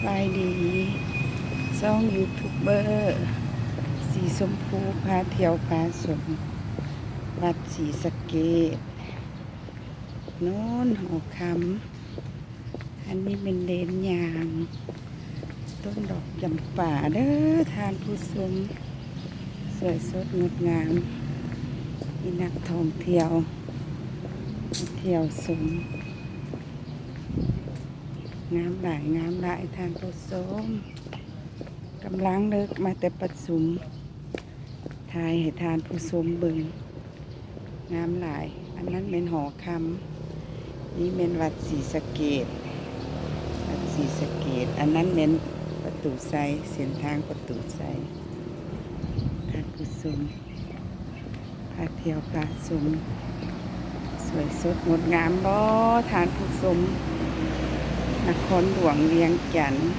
บายดีซ่องยูทูบเบอร์สีชมพูพาเที่ยวพาชมวัดศรีสะเกษโน้นหอคำอันนี้เป็นเลนยางต้นดอกจำป่าเด้อทานผู้ชมสวยสดงดงามมีนักท่องเที่ยวมาเที่ยวชมงามหลายทานผู้ชมกำลังเลิกมาแต่ประชุมทายให้ทานผู้ชมเบิ่งงามหลายอันนั้นเป็นหอคำนี่เป็นวัดศรีสะเกษวัดศรีสะเกษอันนั้นเป็นประตูไซเส้นทางประตูไซทานผู้ชมพาเที่ยวพาชมสวยสดงดงามบ่ทานผู้ชมนครหลวงเวียงจันทน์